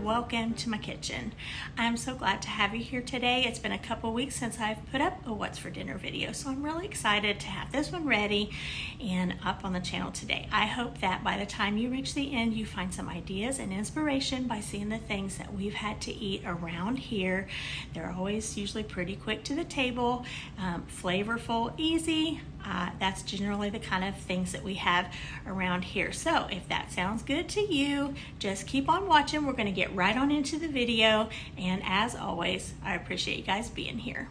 Welcome to my kitchen. I'm so glad to have you here today. It's been a couple weeks since I've put up a what's for dinner video, so I'm really excited to have this one ready and up on the channel today. I hope that by the time you reach the end, you find some ideas and inspiration by seeing the things that we've had to eat around here. They're always usually pretty quick to the table, flavorful, easy. That's generally the kind of things that we have around here. So if that sounds good to you, just keep on watching. We're going to get right on into the video. And as always, I appreciate you guys being here.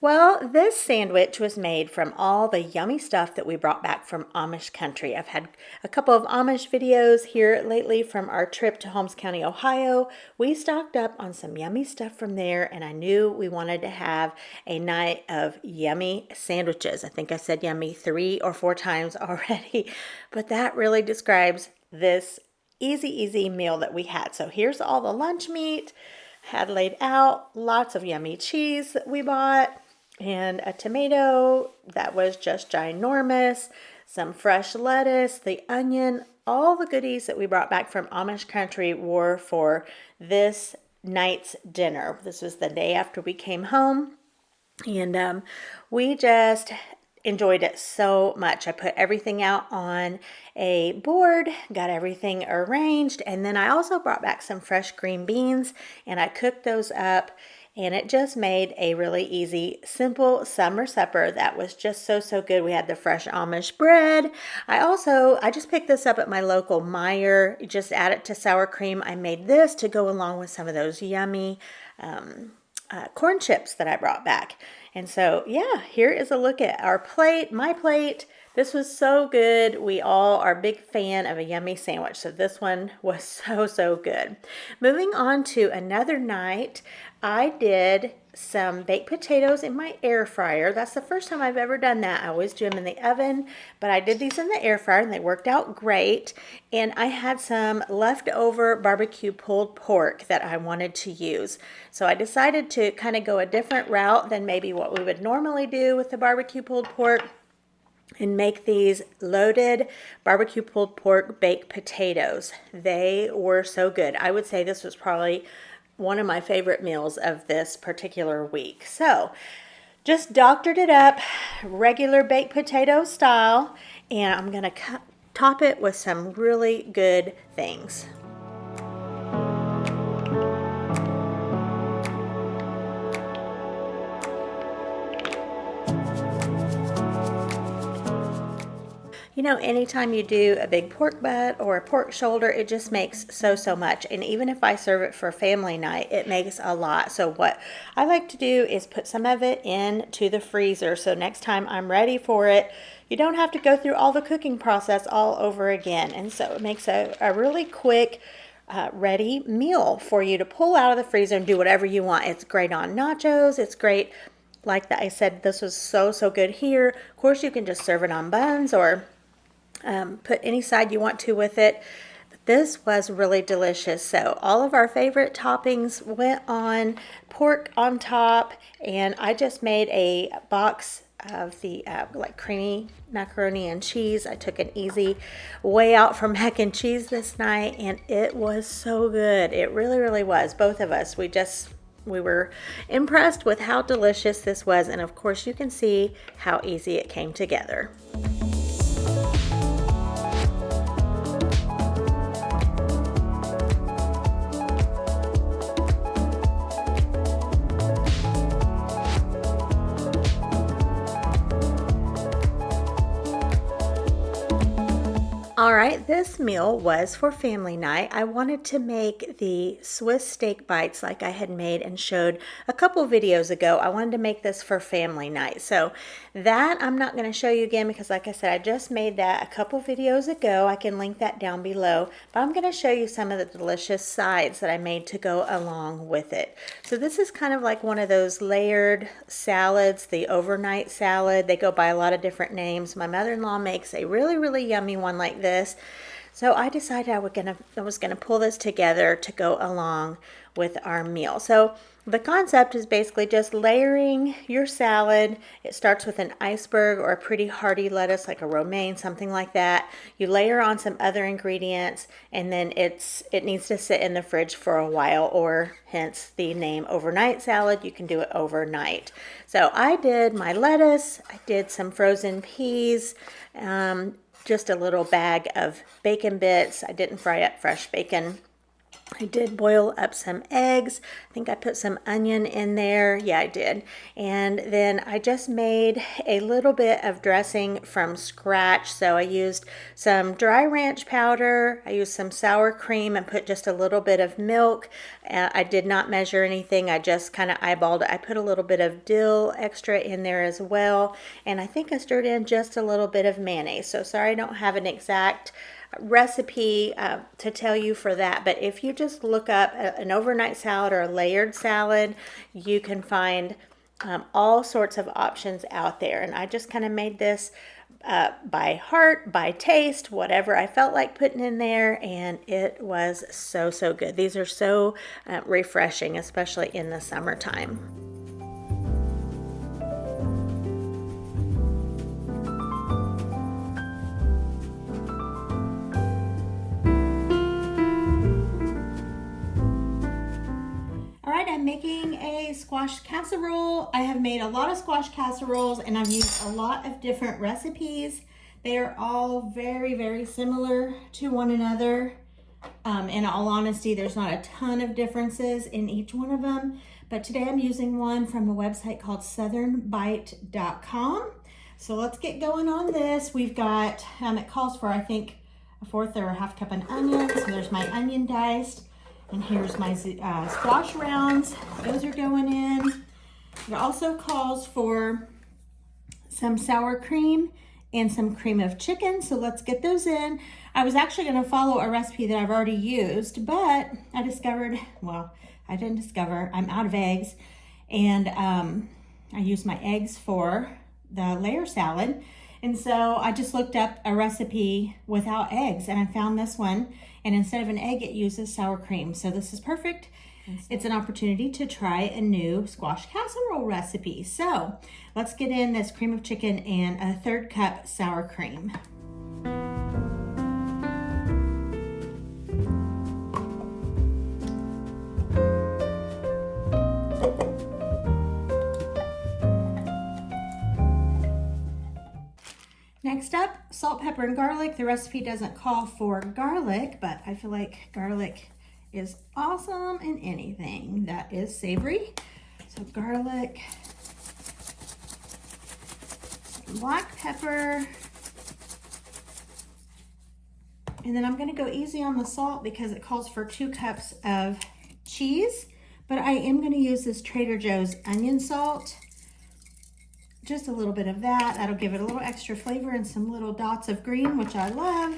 Well, this sandwich was made from all the yummy stuff that we brought back from Amish country. I've had a couple of Amish videos here lately from our trip to Holmes County, Ohio. We stocked up on some yummy stuff from there, and I knew we wanted to have a night of yummy sandwiches. I think I said yummy 3 or 4 times already, but that really describes this easy meal that we had. So here's all the lunch meat had laid out, lots of yummy cheese that we bought, and a tomato that was just ginormous, some fresh lettuce, the onion, all the goodies that we brought back from Amish country were for this night's dinner. This was the day after we came home, and we just enjoyed it so much. I put everything out on a board, got everything arranged, and then I also brought back some fresh green beans, and I cooked those up. And it just made a really easy, simple summer supper that was just so good. We had the fresh Amish bread. I just picked this up at my local Meijer. You just add it to sour cream. I made this to go along with some of those yummy corn chips that I brought back. And so, yeah, here is a look at our plate, my plate. This was so good. We all are a big fan of a yummy sandwich, so this one was so good. Moving on to another night, I did some baked potatoes in my air fryer. That's the first time I've ever done that. I always do them in the oven, but I did these in the air fryer and they worked out great. And I had some leftover barbecue pulled pork that I wanted to use. So I decided to kind of go a different route than maybe what we would normally do with the barbecue pulled pork, and make these loaded barbecue pulled pork baked potatoes. They were so good. I would say this was probably one of my favorite meals of this particular week. So just doctored it up regular baked potato style, and I'm going to top it with some really good things. You know, anytime you do a big pork butt or a pork shoulder, it just makes so much. And even if I serve it for family night, it makes a lot. So what I like to do is put some of it into the freezer. So next time I'm ready for it, you don't have to go through all the cooking process all over again. And so it makes a really quick, ready meal for you to pull out of the freezer and do whatever you want. It's great on nachos. It's great. Like that, I said, this was so good here. Of course, you can just serve it on buns or put any side you want to with it. But this was really delicious. So all of our favorite toppings went on, pork on top, and I just made a box of the like creamy macaroni and cheese. I took an easy way out for mac and cheese this night, and it was so good. It really was. Both of us, we were impressed with how delicious this was, and of course you can see how easy it came together. All right, this meal was for family night. I wanted to make the Swiss steak bites like I had made and showed a couple videos ago. I wanted to make this for family night. So that I'm not going to show you again because like I said, I just made that a couple videos ago. I can link that down below. But I'm going to show you some of the delicious sides that I made to go along with it. So this is kind of like one of those layered salads, the overnight salad. They go by a lot of different names. My mother-in-law makes a really, really yummy one like this. So I decided I was gonna pull this together to go along with our meal. So the concept is basically just layering your salad. It starts with an iceberg or a pretty hearty lettuce like a romaine, something like that. You layer on some other ingredients and then it needs to sit in the fridge for a while, or hence the name overnight salad. You can do it overnight. So I did my lettuce, I did some frozen peas, just a little bag of bacon bits. I didn't fry up fresh bacon. I did boil up some eggs. I think I put some onion in there. Yeah, I did. And then I just made a little bit of dressing from scratch. So I used some dry ranch powder. I used some sour cream and put just a little bit of milk. I did not measure anything. I just kind of eyeballed it. I put a little bit of dill extra in there as well. And I think I stirred in just a little bit of mayonnaise. So sorry I don't have an exact recipe to tell you for that, but if you just look up an overnight salad or a layered salad, you can find all sorts of options out there. And I just kind of made this by heart, by taste, whatever I felt like putting in there, and it was so good. These are so refreshing, especially in the summertime. I'm making a squash casserole. I have made a lot of squash casseroles and I've used a lot of different recipes. They are all very similar to one another. In all honesty, there's not a ton of differences in each one of them, but today I'm using one from a website called southernbite.com. So let's get going on this. We've got, it calls for I think a 1/4 or a 1/2 cup of onions. So there's my onion diced. And here's my squash rounds. Those are going in. It also calls for some sour cream and some cream of chicken. So let's get those in. I was actually going to follow a recipe that I've already used, but I discovered, well, I didn't discover, I'm out of eggs. And I used my eggs for the layer salad. And so I just looked up a recipe without eggs and I found this one. And instead of an egg, it uses sour cream. So this is perfect. It's an opportunity to try a new squash casserole recipe. So let's get in this cream of chicken and a 1/3 cup sour cream. Next up, salt, pepper, and garlic. The recipe doesn't call for garlic, but I feel like garlic is awesome in anything that is savory. So garlic, some black pepper, and then I'm gonna go easy on the salt because it calls for 2 cups of cheese, but I am gonna use this Trader Joe's onion salt. Just a little bit of that. That'll give it a little extra flavor and some little dots of green, which I love.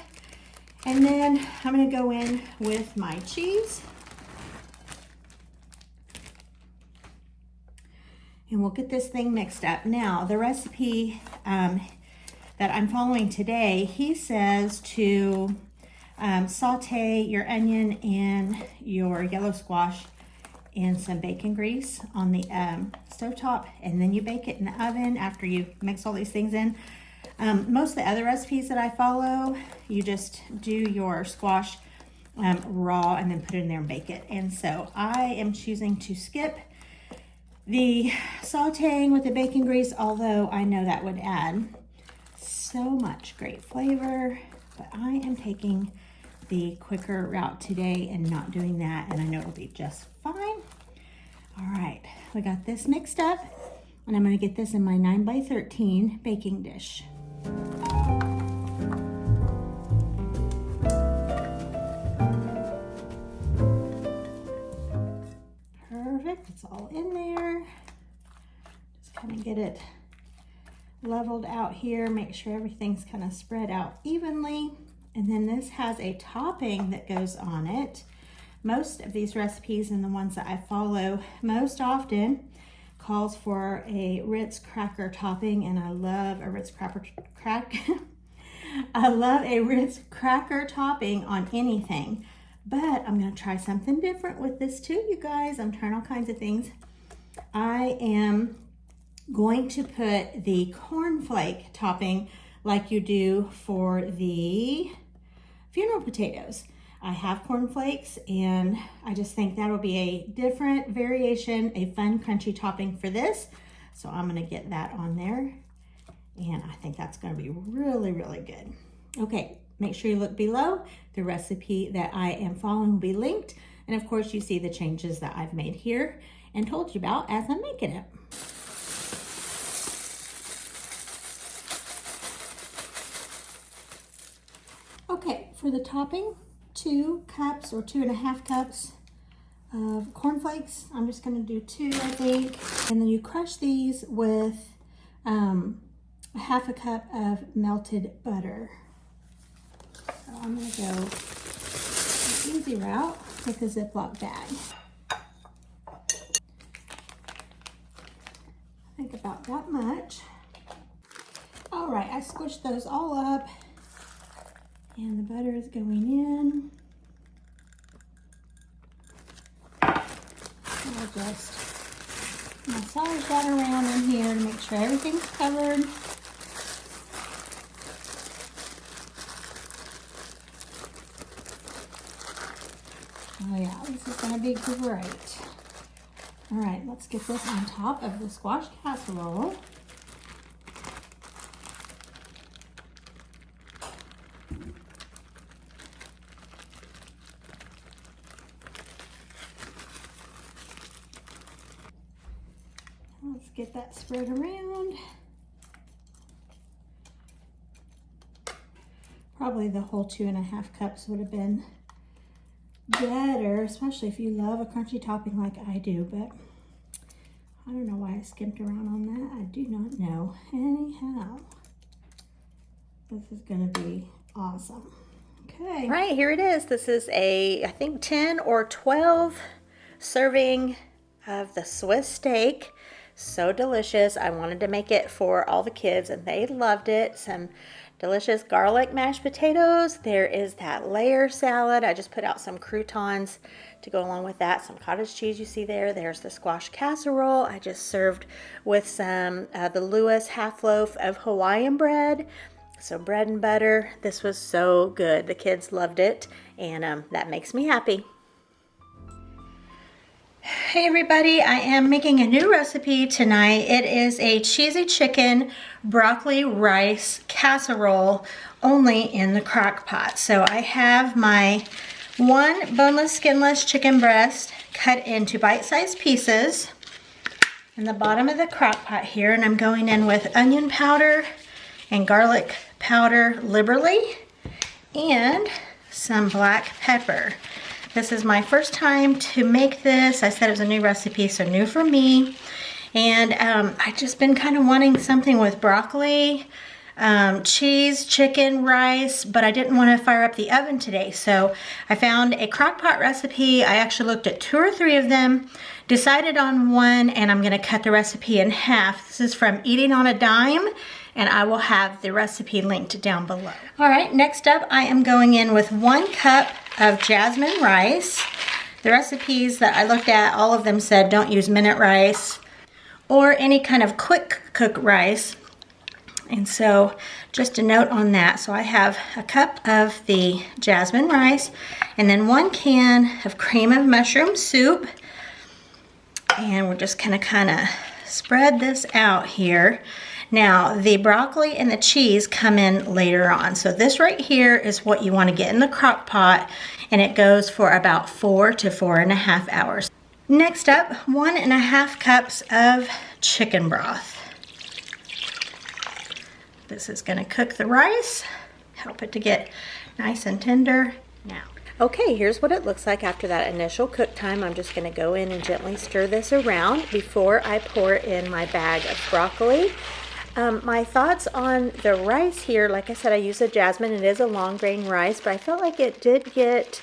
And then I'm gonna go in with my cheese. And we'll get this thing mixed up. Now, the recipe that I'm following today, he says to saute your onion and your yellow squash in some bacon grease on the stovetop, and then you bake it in the oven after you mix all these things in. Most of the other recipes that I follow, you just do your squash raw and then put it in there and bake it. And so I am choosing to skip the sauteing with the bacon grease, although I know that would add so much great flavor, but I am taking the quicker route today and not doing that, and I know it'll be just fine. All right, we got this mixed up, and I'm gonna get this in my 9x13 baking dish. it's all in there. Just kind of get it leveled out here. Make sure everything's kind of spread out evenly. And then this has a topping that goes on it. Most of these recipes and the ones that I follow most often calls for a Ritz cracker topping, and I love a Ritz I love a Ritz cracker topping on anything. But I'm gonna try something different with this too, you guys. I'm trying all kinds of things. I am going to put the cornflake topping like you do for the funeral potatoes. I have cornflakes, and I just think that'll be a different variation, a fun crunchy topping for this. So I'm gonna get that on there, and I think that's gonna be really, really good. Okay, make sure you look below. The recipe that I am following will be linked. And of course you see the changes that I've made here and told you about as I'm making it. Okay, for the topping, 2 cups or 2.5 cups of cornflakes. I'm just gonna do 2, I think. And then you crush these with 1/2 cup of melted butter. So I'm gonna go the easy route with a Ziploc bag. I think about that much. All right, I squished those all up, and the butter is going in. I'll just massage that around in here to make sure everything's covered. Oh yeah, this is gonna be great. All right, let's get this on top of the squash casserole. Let's get that spread around. Probably the whole 2.5 cups would have been better, especially if you love a crunchy topping like I do, but I don't know why I skimped around on that. I do not know. Anyhow, this is gonna be awesome. Okay. Right, here it is. This is a, I think 10 or 12 serving of the Swiss steak. So delicious. I wanted to make it for all the kids and they loved it. Some delicious garlic mashed potatoes. There is that layer salad. I just put out some croutons to go along with that. Some cottage cheese you see there. There's the squash casserole. I just served with some the Lewis half loaf of Hawaiian bread. So bread and butter. This was so good. The kids loved it, and that makes me happy. Hey everybody, I am making a new recipe tonight. It is a cheesy chicken broccoli rice casserole, only in the crock pot. So I have my 1 boneless skinless chicken breast cut into bite-sized pieces in the bottom of the crock pot here, and I'm going in with onion powder and garlic powder liberally and some black pepper. This is my first time to make this. I said it was a new recipe, so new for me. And I've just been kind of wanting something with broccoli, cheese, chicken, rice, but I didn't want to fire up the oven today. So I found a crock pot recipe. I actually looked at 2 or 3 of them, decided on one, and I'm gonna cut the recipe in half. This is from Eating on a Dime, and I will have the recipe linked down below. All right, next up, I am going in with 1 cup of jasmine rice. The recipes that I looked at, all of them said don't use minute rice or any kind of quick cook rice. And so just a note on that. So I have a cup of the jasmine rice and then 1 can of cream of mushroom soup. And we're just gonna kind of spread this out here. Now, the broccoli and the cheese come in later on. So this right here is what you want to get in the crock pot, and it goes for about 4 to 4.5 hours. Next up, 1.5 cups of chicken broth. This is going to cook the rice, help it to get nice and tender. Now, Okay, here's what it looks like after that initial cook time. I'm just going to go in and gently stir this around before I pour in my bag of broccoli. My thoughts on the rice here, like I said, I use a jasmine. It is a long grain rice, but I felt like it did get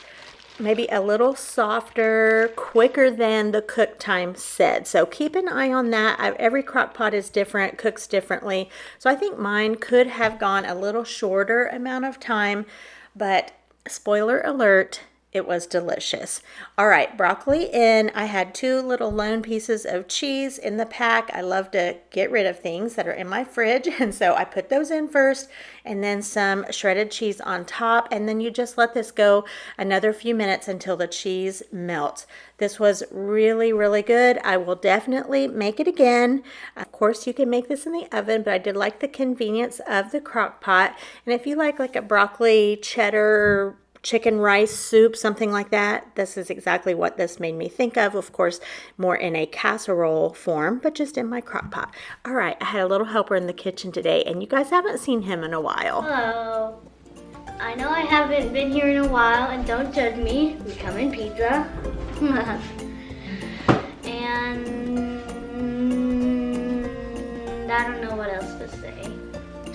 maybe a little softer, quicker than the cook time said. So keep an eye on that. Every crock pot is different, cooks differently. So I think mine could have gone a little shorter amount of time, but spoiler alert, it was delicious. All right, broccoli in. I had 2 little lone pieces of cheese in the pack. I love to get rid of things that are in my fridge, and so I put those in first, and then some shredded cheese on top, and then you just let this go another few minutes until the cheese melts. This was really, really good. I will definitely make it again. Of course, you can make this in the oven, but I did like the convenience of the crock pot. And if you like a broccoli cheddar chicken rice soup, something like that, this is exactly what this made me think of. Of course, more in a casserole form, but just in my crock pot. All right, I had a little helper in the kitchen today, and you guys haven't seen him in a while. Hello. I know I haven't been here in a while, and don't judge me. We come in pizza. And I don't know what else to say.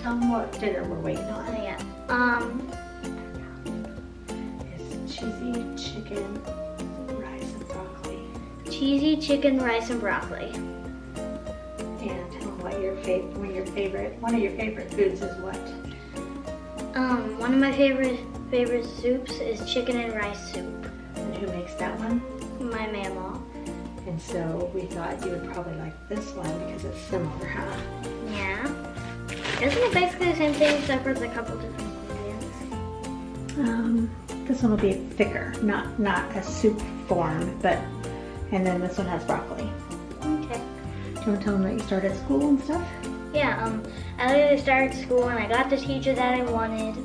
Tell them what dinner we're waiting on. Oh, yeah. Cheesy chicken, rice, and broccoli. Cheesy chicken, rice, and broccoli. And tell them what one of your favorite foods is what? One of my favorite soups is chicken and rice soup. And who makes that one? My mama. And so we thought you would probably like this one because it's similar, huh? Yeah. Isn't it basically the same thing except for a couple different ingredients? This one will be thicker, not a soup form, and then this one has broccoli. Okay. Do you want to tell them that you started school and stuff? Yeah, I literally started school and I got the teacher that I wanted.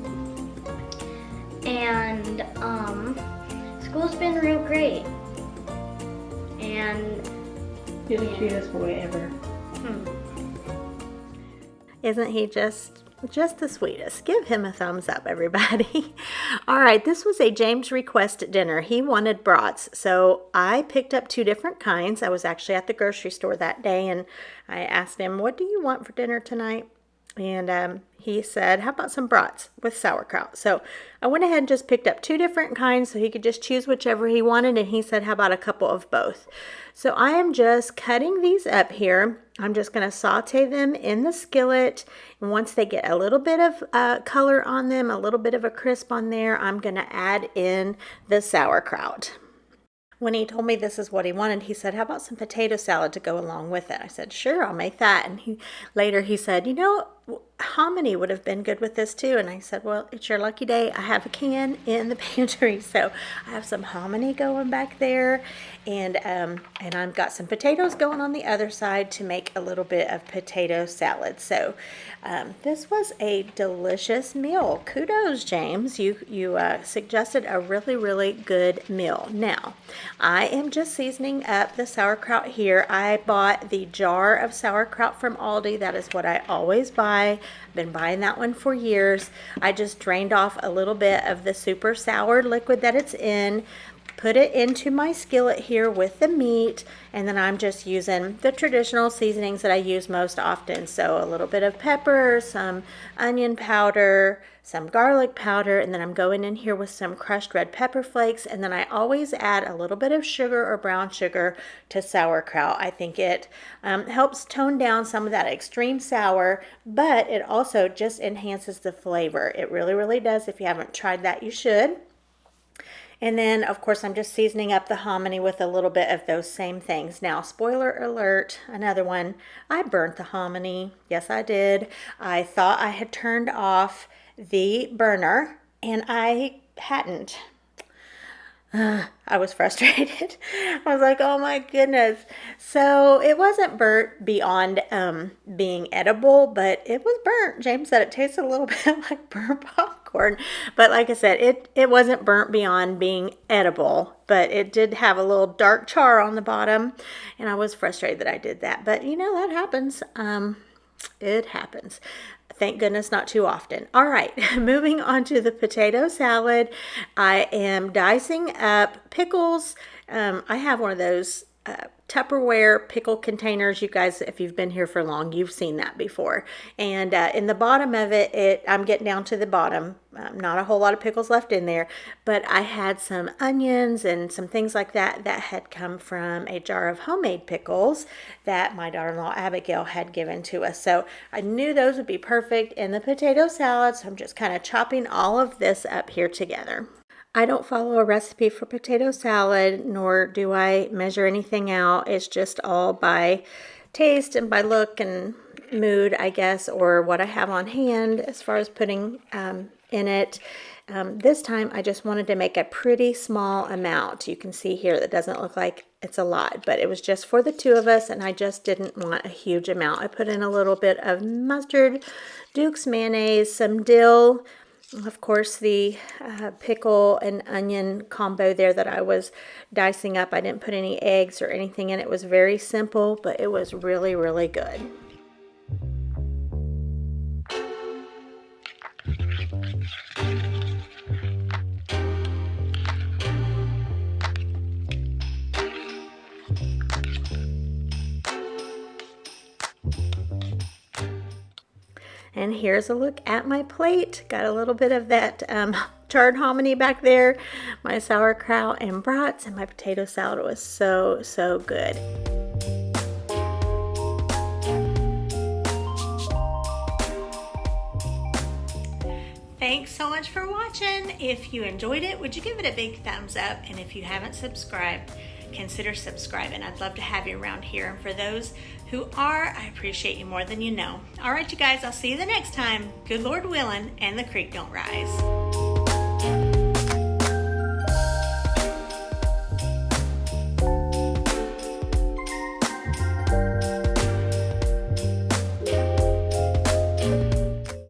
And school's been real great. And you're the cutest boy ever. Isn't he just the sweetest? Give him a thumbs up, everybody. All right, this was a James request dinner. He wanted brats, so I picked up 2 different kinds. I was actually at the grocery store that day, and I asked him, what do you want for dinner tonight? And he said, how about some brats with sauerkraut? So I went ahead and just picked up 2 different kinds so he could just choose whichever he wanted. And he said, how about a couple of both? So I am just cutting these up here. I'm just going to saute them in the skillet. And once they get a little bit of color on them, a little bit of a crisp on there, I'm going to add in the sauerkraut. When he told me this is what he wanted, he said, how about some potato salad to go along with it? I said, sure, I'll make that. And later he said, you know, hominy would have been good with this too. And I said, well, it's your lucky day. I have a can in the pantry. So I have some hominy going back there. And I've got some potatoes going on the other side to make a little bit of potato salad. So this was a delicious meal. Kudos, James. You suggested a really, really good meal. Now, I am just seasoning up the sauerkraut here. I bought the jar of sauerkraut from Aldi. That is what I always buy. I've been buying that one for years. I just drained off a little bit of the super sour liquid that it's in, put it into my skillet here with the meat, and then I'm just using the traditional seasonings that I use most often. So a little bit of pepper, some onion powder, some garlic powder, and then I'm going in here with some crushed red pepper flakes, and then I always add a little bit of sugar or brown sugar to sauerkraut. I think it helps tone down some of that extreme sour, but it also just enhances the flavor. It really, really does. If you haven't tried that, you should. And then, of course, I'm just seasoning up the hominy with a little bit of those same things. Now, spoiler alert, another one, I burnt the hominy. Yes, I did. I thought I had turned off the burner, and I hadn't. I was frustrated. I was like, oh my goodness. So it wasn't burnt beyond being edible, but it was burnt. James said it tasted a little bit like burnt popcorn. But like I said, it wasn't burnt beyond being edible, but it did have a little dark char on the bottom. And I was frustrated that I did that. But you know, that happens. It happens. Thank goodness not too often. All right, moving on to the potato salad. I am dicing up pickles. I have one of those Tupperware pickle containers. You guys, if you've been here for long, you've seen that before. And in the bottom of it, I'm getting down to the bottom. Not a whole lot of pickles left in there, but I had some onions and some things like that that had come from a jar of homemade pickles that my daughter-in-law Abigail had given to us. So I knew those would be perfect in the potato salad, so I'm just kind of chopping all of this up here together. I don't follow a recipe for potato salad, nor do I measure anything out. It's just all by taste and by look and mood, I guess, or what I have on hand as far as putting in it. This time I just wanted to make a pretty small amount. You can see here that doesn't look like it's a lot, but it was just for the two of us, and I just didn't want a huge amount. I put in a little bit of mustard, Duke's mayonnaise, some dill, of course, the pickle and onion combo there that I was dicing up. I didn't put any eggs or anything in it. It was very simple, but it was really, really good. And here's a look at my plate. Got a little bit of that charred hominy back there, my sauerkraut and brats, and my potato salad was so, so good. Thanks so much for watching. If you enjoyed it, would you give it a big thumbs up? And if you haven't subscribed, consider subscribing. I'd love to have you around here. And for those who are, I appreciate you more than you know. All right, you guys, I'll see you the next time. Good Lord willing, and the creek don't rise.